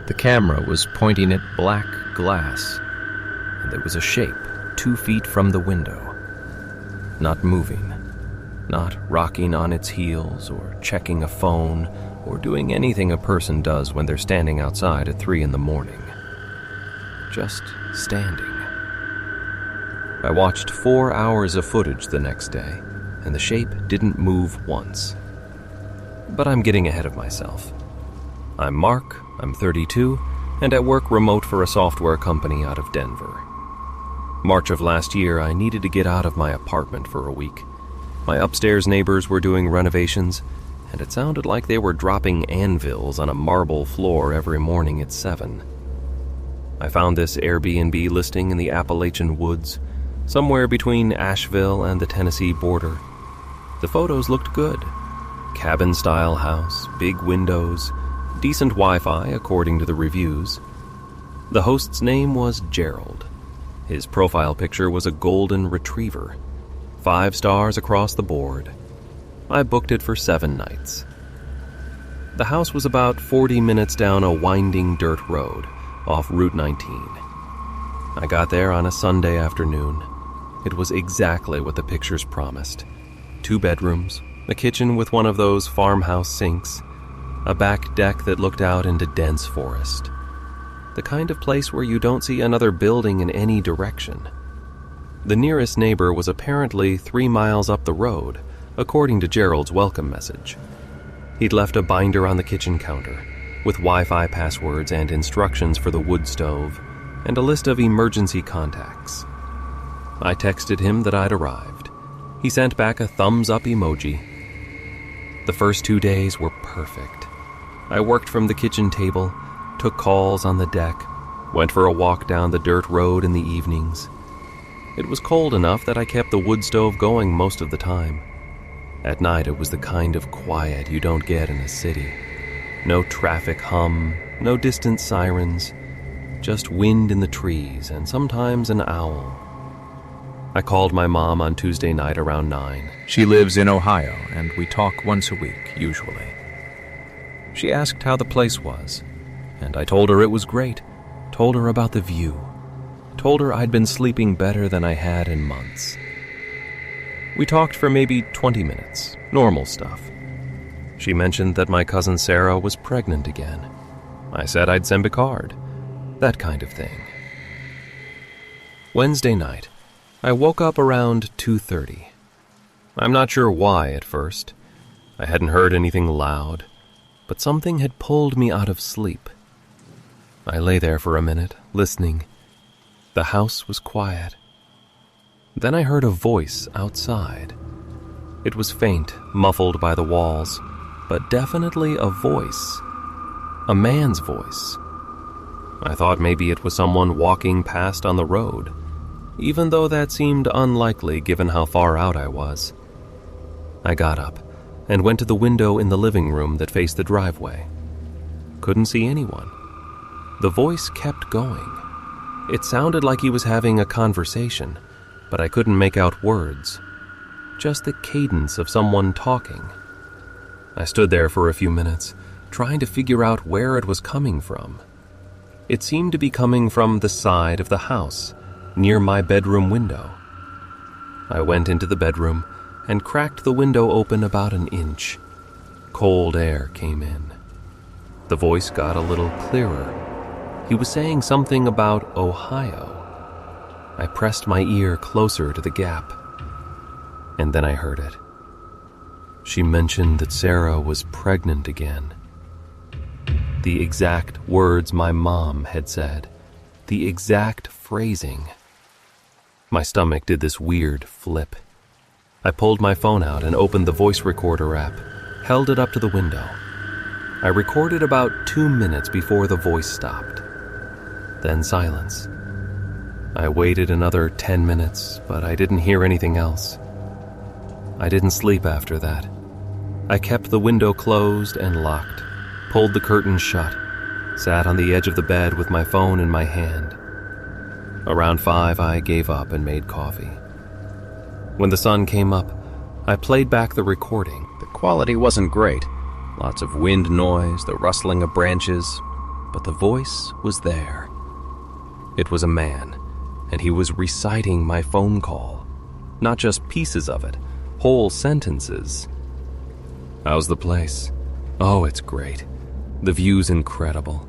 The camera was pointing at black glass, and there was a shape 2 feet from the window, not moving, not rocking on its heels or checking a phone or doing anything a person does when they're standing outside at 3 a.m. Just standing. I watched 4 hours of footage the next day, and the shape didn't move once. But I'm getting ahead of myself. I'm Mark, I'm 32, and at work remote for a software company out of Denver. March of last year, I needed to get out of my apartment for a week. My upstairs neighbors were doing renovations, and it sounded like they were dropping anvils on a marble floor every morning at 7. I found this Airbnb listing in the Appalachian woods, somewhere between Asheville and the Tennessee border. The photos looked good. Cabin-style house, big windows, decent Wi-Fi according to the reviews. The host's name was Gerald. His profile picture was a golden retriever. 5 stars across the board. I booked it for 7 nights. The house was about 40 minutes down a winding dirt road off Route 19. I got there on a Sunday afternoon. It was exactly what the pictures promised. 2 bedrooms, a kitchen with one of those farmhouse sinks, a back deck that looked out into dense forest. The kind of place where you don't see another building in any direction. The nearest neighbor was apparently 3 miles up the road, according to Gerald's welcome message. He'd left a binder on the kitchen counter, with Wi-Fi passwords and instructions for the wood stove, and a list of emergency contacts. I texted him that I'd arrived. He sent back a thumbs-up emoji. The first 2 days were perfect. I worked from the kitchen table, took calls on the deck, went for a walk down the dirt road in the evenings. It was cold enough that I kept the wood stove going most of the time. At night, it was the kind of quiet you don't get in a city. No traffic hum, no distant sirens, just wind in the trees and sometimes an owl. I called my mom on Tuesday night around 9. She lives in Ohio, and we talk once a week, usually. She asked how the place was, and I told her it was great, told her about the view, told her I'd been sleeping better than I had in months. We talked for maybe 20 minutes, normal stuff. She mentioned that my cousin Sarah was pregnant again. I said I'd send a card, that kind of thing. Wednesday night, I woke up around 2:30. I'm not sure why at first. I hadn't heard anything loud, but something had pulled me out of sleep. I lay there for a minute, listening. The house was quiet. Then I heard a voice outside. It was faint, muffled by the walls, but definitely a voice. A man's voice. I thought maybe it was someone walking past on the road, even though that seemed unlikely given how far out I was. I got up and went to the window in the living room that faced the driveway. Couldn't see anyone. The voice kept going. It sounded like he was having a conversation, but I couldn't make out words. Just the cadence of someone talking. I stood there for a few minutes, trying to figure out where it was coming from. It seemed to be coming from the side of the house, near my bedroom window. I went into the bedroom and cracked the window open about an inch. Cold air came in. The voice got a little clearer. He was saying something about Ohio. I pressed my ear closer to the gap, and then I heard it. She mentioned that Sarah was pregnant again. The exact words my mom had said. The exact phrasing. My stomach did this weird flip. I pulled my phone out and opened the voice recorder app, held it up to the window. I recorded about 2 minutes before the voice stopped. Then silence. I waited another 10 minutes, but I didn't hear anything else. I didn't sleep after that. I kept the window closed and locked, pulled the curtains shut, sat on the edge of the bed with my phone in my hand. Around 5, I gave up and made coffee. When the sun came up, I played back the recording. The quality wasn't great. Lots of wind noise, the rustling of branches. but the voice was there. It was a man, and he was reciting my phone call. Not just pieces of it, whole sentences. "How's the place?" "Oh, it's great. The view's incredible.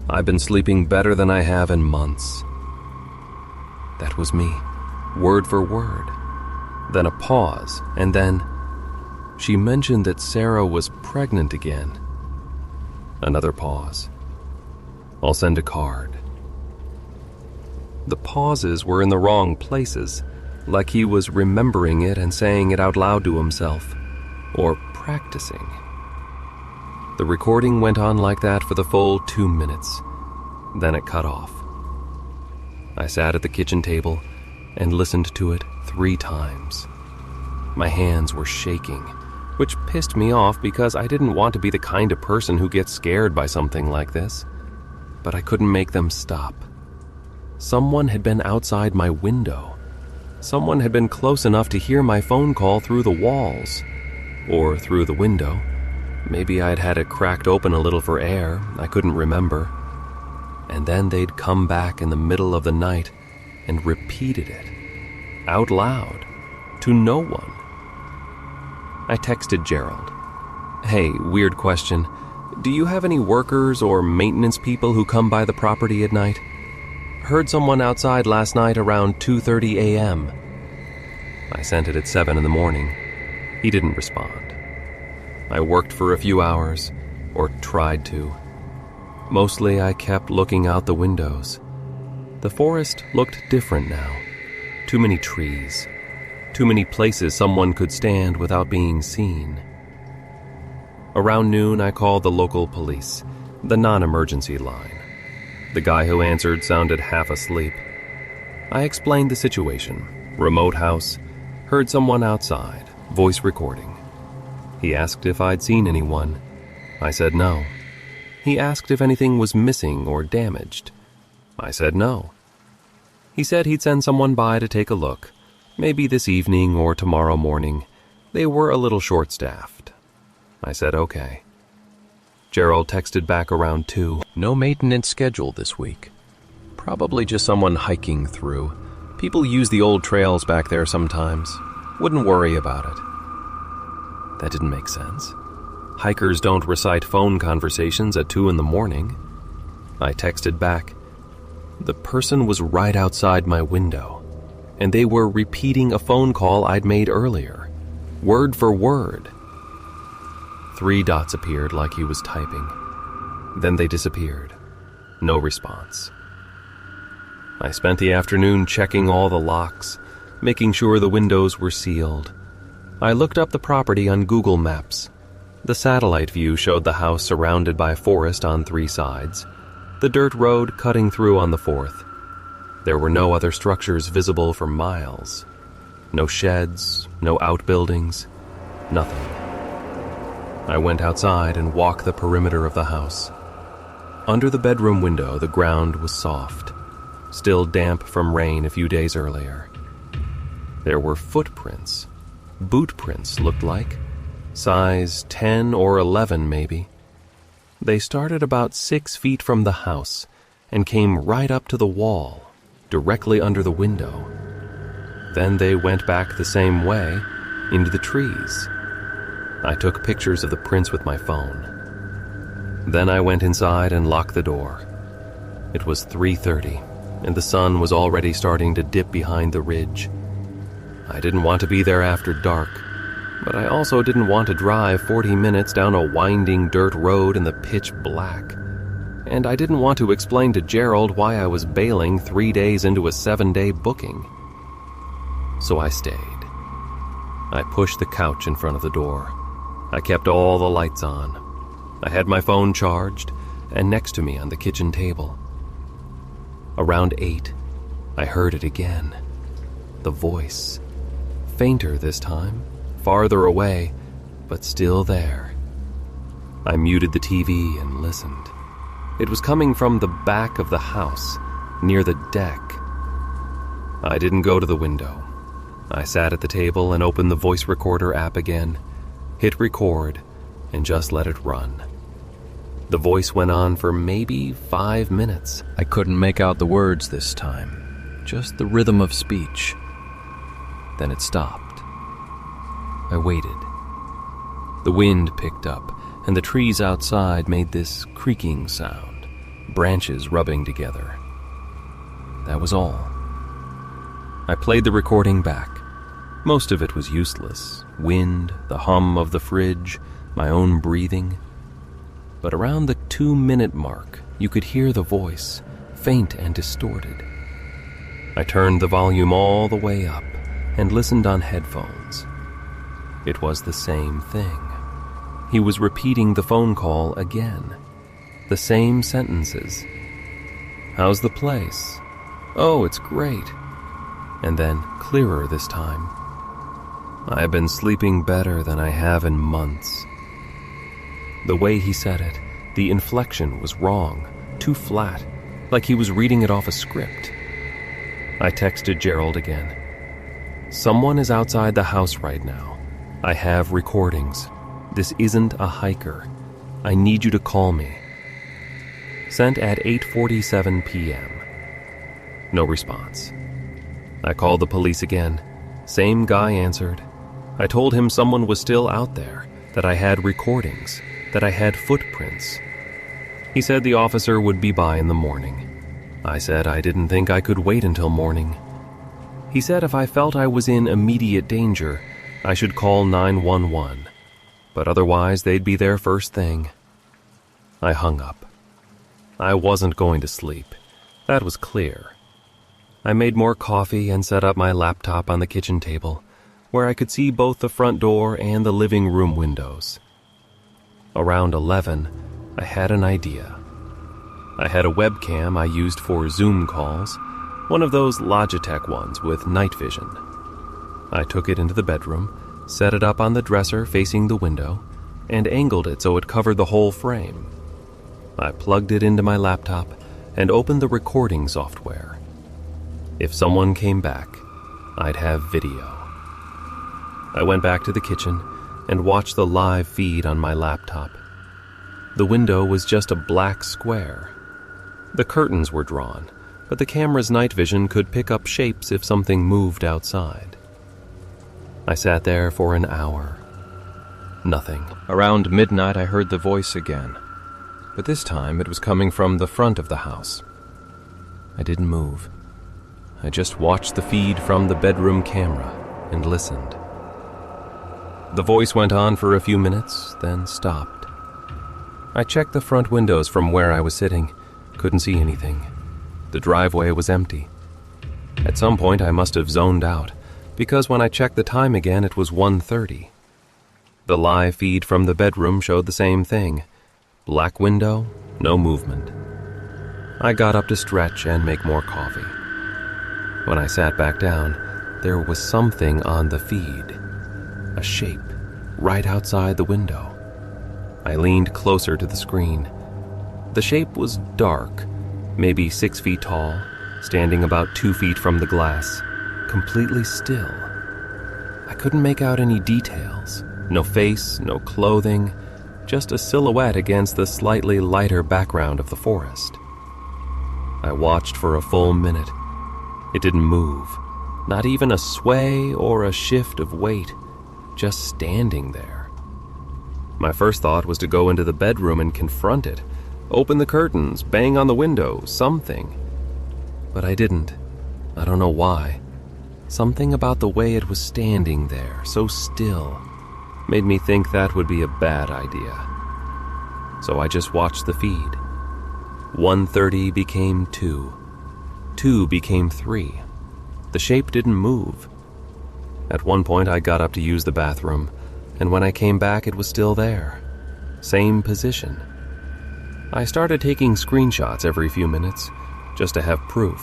I've been sleeping better than I have in months." That was me, word for word. Then a pause, and then, "She mentioned that Sarah was pregnant again." Another pause. "I'll send a card." The pauses were in the wrong places, like he was remembering it and saying it out loud to himself, or practicing. The recording went on like that for the full 2 minutes. Then it cut off. I sat at the kitchen table and listened to it 3 times. My hands were shaking, which pissed me off because I didn't want to be the kind of person who gets scared by something like this. But I couldn't make them stop. Someone had been outside my window. Someone had been close enough to hear my phone call through the walls. Or through the window. Maybe I'd had it cracked open a little for air, I couldn't remember. And then they'd come back in the middle of the night and repeated it, out loud, to no one. I texted Gerald. "Hey, weird question. Do you have any workers or maintenance people who come by the property at night? Heard someone outside last night around 2:30 a.m. I sent it at 7 in the morning. He didn't respond. I worked for a few hours, or tried to. Mostly I kept looking out the windows. The forest looked different now. Too many trees. Too many places someone could stand without being seen. Around noon, I called the local police, the non-emergency line. The guy who answered sounded half asleep. I explained the situation. Remote house. Heard someone outside. Voice recording. He asked if I'd seen anyone. I said no. He asked if anything was missing or damaged. I said no. He said he'd send someone by to take a look, maybe this evening or tomorrow morning. They were a little short-staffed. I said okay. Gerald texted back around 2. "No maintenance schedule this week. Probably just someone hiking through. People use the old trails back there sometimes. Wouldn't worry about it." That didn't make sense. Hikers don't recite phone conversations at 2 in the morning. I texted back. The person was right outside my window, and they were repeating a phone call I'd made earlier, word for word. 3 dots appeared like he was typing. Then they disappeared. No response. I spent the afternoon checking all the locks, making sure the windows were sealed. I looked up the property on Google Maps. The satellite view showed the house surrounded by forest on 3 sides, the dirt road cutting through on the 4th. There were no other structures visible for miles. No sheds, no outbuildings, nothing. I went outside and walked the perimeter of the house. Under the bedroom window, the ground was soft, still damp from rain a few days earlier. There were footprints. Boot prints looked like. Size 10 or 11 maybe. They started about 6 feet from the house and came right up to the wall, directly under the window. Then they went back the same way, into the trees. I took pictures of the prints with my phone. Then I went inside and locked the door. It was 3:30, and the sun was already starting to dip behind the ridge. I didn't want to be there after dark, but I also didn't want to drive 40 minutes down a winding dirt road in the pitch black. And I didn't want to explain to Gerald why I was bailing 3 days into a 7-day booking. So I stayed. I pushed the couch in front of the door. I kept all the lights on. I had my phone charged and next to me on the kitchen table. Around 8, I heard it again. The voice. Fainter this time, farther away, but still there. I muted the TV and listened. It was coming from the back of the house, near the deck. I didn't go to the window. I sat at the table and opened the voice recorder app again, hit record, and just let it run. The voice went on for maybe 5 minutes. I couldn't make out the words this time, just the rhythm of speech. Then it stopped. I waited. The wind picked up, and the trees outside made this creaking sound, branches rubbing together. That was all. I played the recording back. Most of it was useless. Wind, the hum of the fridge, my own breathing. But around the 2-minute mark, you could hear the voice, faint and distorted. I turned the volume all the way up and listened on headphones. It was the same thing. He was repeating the phone call again. The same sentences. "How's the place?" "Oh, it's great." And then, clearer this time. "I've been sleeping better than I have in months." The way he said it, the inflection was wrong, too flat, like he was reading it off a script. I texted Gerald again. "Someone is outside the house right now. I have recordings. This isn't a hiker. I need you to call me." Sent at 8:47 p.m. No response. I called the police again. Same guy answered. I told him someone was still out there, that I had recordings, that I had footprints. He said the officer would be by in the morning. I said I didn't think I could wait until morning. He said if I felt I was in immediate danger, I should call 911, but otherwise they'd be there first thing. I hung up. I wasn't going to sleep. That was clear. I made more coffee and set up my laptop on the kitchen table, where I could see both the front door and the living room windows. Around 11, I had an idea. I had a webcam I used for Zoom calls, one of those Logitech ones with night vision. I took it into the bedroom, set it up on the dresser facing the window, and angled it so it covered the whole frame. I plugged it into my laptop and opened the recording software. If someone came back, I'd have video. I went back to the kitchen and watched the live feed on my laptop. The window was just a black square. The curtains were drawn, but the camera's night vision could pick up shapes if something moved outside. I sat there for an hour. Nothing. Around midnight, I heard the voice again, but this time it was coming from the front of the house. I didn't move. I just watched the feed from the bedroom camera and listened. The voice went on for a few minutes, then stopped. I checked the front windows from where I was sitting. Couldn't see anything. The driveway was empty. At some point, I must have zoned out, because when I checked the time again, it was 1:30. The live feed from the bedroom showed the same thing. Black window, no movement. I got up to stretch and make more coffee. When I sat back down, there was something on the feed. A shape, right outside the window. I leaned closer to the screen. The shape was dark, maybe 6 feet tall, standing about 2 feet from the glass, completely still. I couldn't make out any details. No face, no clothing, just a silhouette against the slightly lighter background of the forest. I watched for a full minute. It didn't move, not even a sway or a shift of weight, just standing there. My first thought was to go into the bedroom and confront it, open the curtains, bang on the window, something. But I didn't. I don't know why. Something about the way it was standing there, so still, made me think that would be a bad idea. So I just watched the feed. 1:30 became 2. 2 became 3. The shape didn't move. At one point, I got up to use the bathroom, and when I came back, it was still there. Same position. I started taking screenshots every few minutes, just to have proof.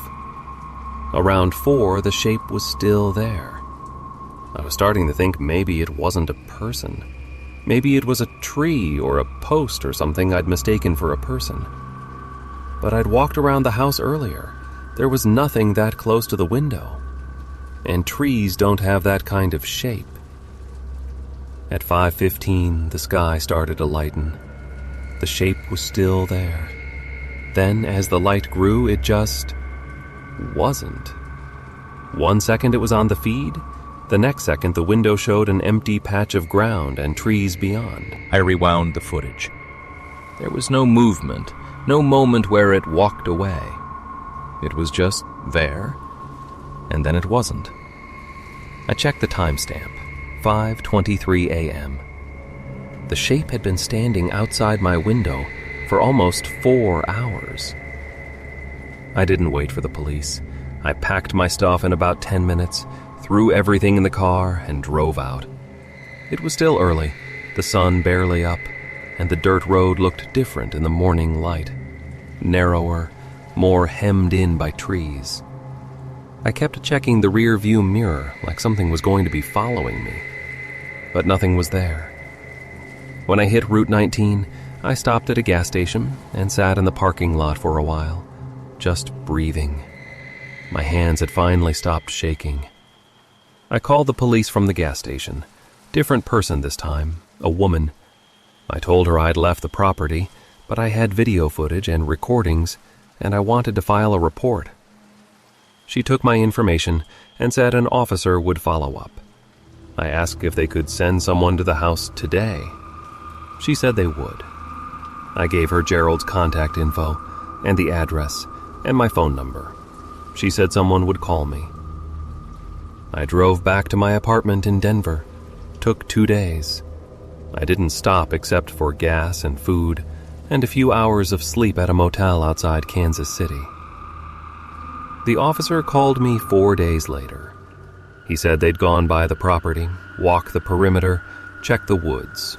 Around 4, the shape was still there. I was starting to think maybe it wasn't a person. Maybe it was a tree or a post or something I'd mistaken for a person. But I'd walked around the house earlier. There was nothing that close to the window. And trees don't have that kind of shape. At 5:15, the sky started to lighten. The shape was still there. Then, as the light grew, it just wasn't. 1 second it was on the feed. The next second, the window showed an empty patch of ground and trees beyond. I rewound the footage. There was no movement, no moment where it walked away. It was just there, and then it wasn't. I checked the timestamp, 5:23 a.m. The shape had been standing outside my window for almost 4 hours. I didn't wait for the police. I packed my stuff in about 10 minutes, threw everything in the car, and drove out. It was still early, the sun barely up, and the dirt road looked different in the morning light. Narrower, more hemmed in by trees. I kept checking the rear view mirror like something was going to be following me, but nothing was there. When I hit Route 19, I stopped at a gas station and sat in the parking lot for a while, just breathing. My hands had finally stopped shaking. I called the police from the gas station. Different person this time, a woman. I told her I'd left the property, but I had video footage and recordings, and I wanted to file a report. She took my information and said an officer would follow up. I asked if they could send someone to the house today. She said they would. I gave her Gerald's contact info and the address and my phone number. She said someone would call me. I drove back to my apartment in Denver. Took 2 days. I didn't stop except for gas and food and a few hours of sleep at a motel outside Kansas City. The officer called me 4 days later. He said they'd gone by the property, walked the perimeter, checked the woods.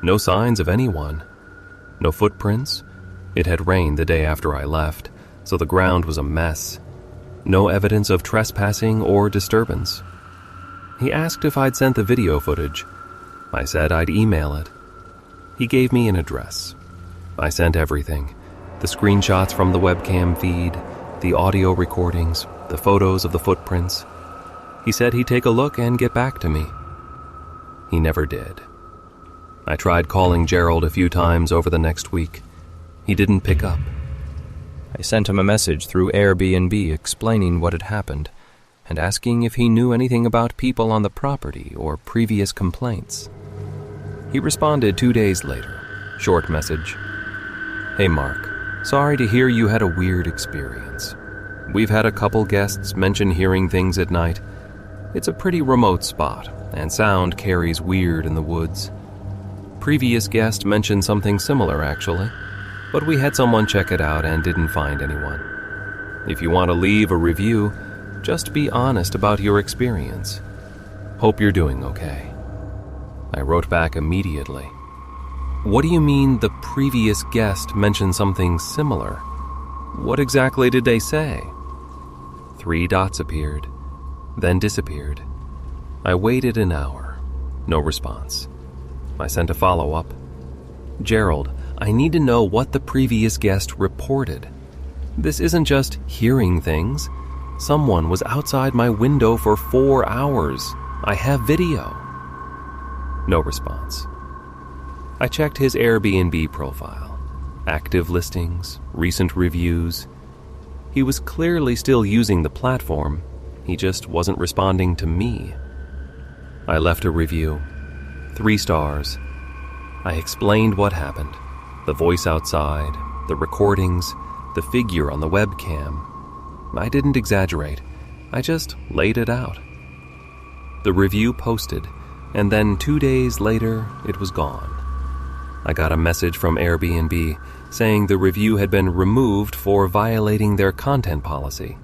No signs of anyone. No footprints. It had rained the day after I left, so the ground was a mess. No evidence of trespassing or disturbance. He asked if I'd sent the video footage. I said I'd email it. He gave me an address. I sent everything. The screenshots from the webcam feed, the audio recordings, the photos of the footprints. He said he'd take a look and get back to me. He never did. I tried calling Gerald a few times over the next week. He didn't pick up. I sent him a message through Airbnb explaining what had happened and asking if he knew anything about people on the property or previous complaints. He responded 2 days later. Short message. Hey Mark, sorry to hear you had a weird experience. We've had a couple guests mention hearing things at night. It's a pretty remote spot, and sound carries weird in the woods. Previous guest mentioned something similar actually, but we had someone check it out and didn't find anyone. If you want to leave a review, just be honest about your experience. Hope you're doing okay. I wrote back immediately. What do you mean the previous guest mentioned something similar? What exactly did they say? 3 dots appeared, then disappeared. I waited an hour. No response. I sent a follow-up. Gerald, I need to know what the previous guest reported. This isn't just hearing things. Someone was outside my window for 4 hours. I have video. No response. I checked his Airbnb profile. Active listings, recent reviews. He was clearly still using the platform. He just wasn't responding to me. I left a review. 3 stars. I explained what happened. The voice outside, the recordings, the figure on the webcam. I didn't exaggerate. I just laid it out. The review posted, and then 2 days later, it was gone. I got a message from Airbnb saying the review had been removed for violating their content policy.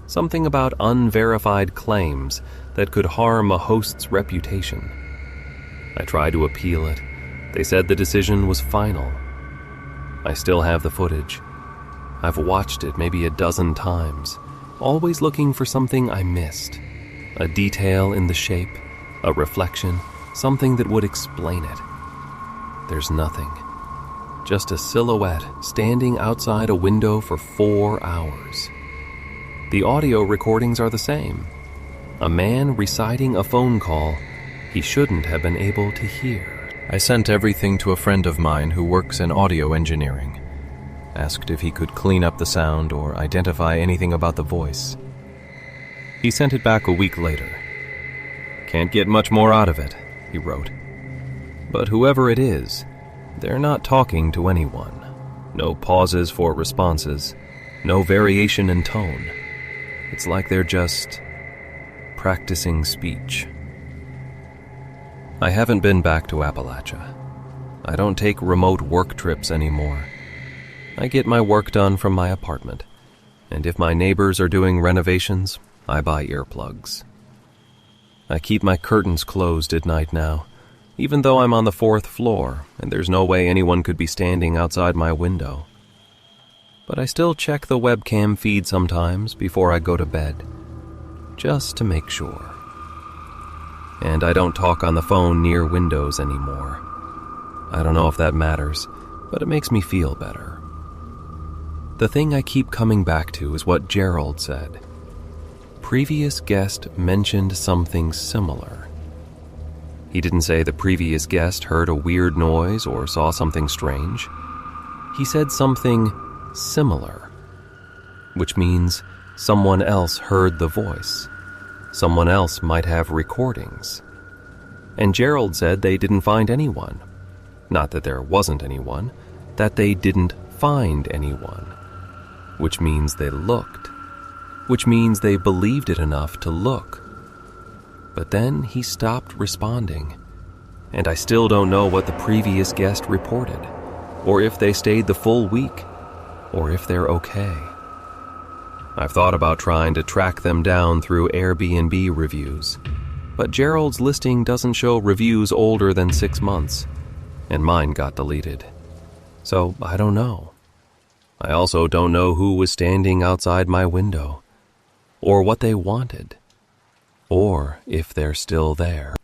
Something about unverified claims that could harm a host's reputation. I tried to appeal it. They said the decision was final. I still have the footage. I've watched it maybe a dozen times, always looking for something I missed. A detail in the shape, a reflection, something that would explain it. There's nothing. Just a silhouette standing outside a window for 4 hours. The audio recordings are the same. A man reciting a phone call he shouldn't have been able to hear. I sent everything to a friend of mine who works in audio engineering. Asked if he could clean up the sound or identify anything about the voice. He sent it back a week later. "Can't get much more out of it," he wrote. "But whoever it is, they're not talking to anyone. No pauses for responses, no variation in tone. It's like they're just practicing speech." I haven't been back to Appalachia. I don't take remote work trips anymore. I get my work done from my apartment, and if my neighbors are doing renovations, I buy earplugs. I keep my curtains closed at night now, even though I'm on the 4th floor and there's no way anyone could be standing outside my window. But I still check the webcam feed sometimes before I go to bed, just to make sure. And I don't talk on the phone near windows anymore. I don't know if that matters, but it makes me feel better. The thing I keep coming back to is what Gerald said. Previous guest mentioned something similar. He didn't say the previous guest heard a weird noise or saw something strange. He said something similar, which means someone else heard the voice. Someone else might have recordings. And Gerald said they didn't find anyone. Not that there wasn't anyone, that they didn't find anyone. Which means they looked. Which means they believed it enough to look. But then he stopped responding, and I still don't know what the previous guest reported, or if they stayed the full week, or if they're okay. I've thought about trying to track them down through Airbnb reviews, but Gerald's listing doesn't show reviews older than 6 months, and mine got deleted. So I don't know. I also don't know who was standing outside my window, or what they wanted, or if they're still there.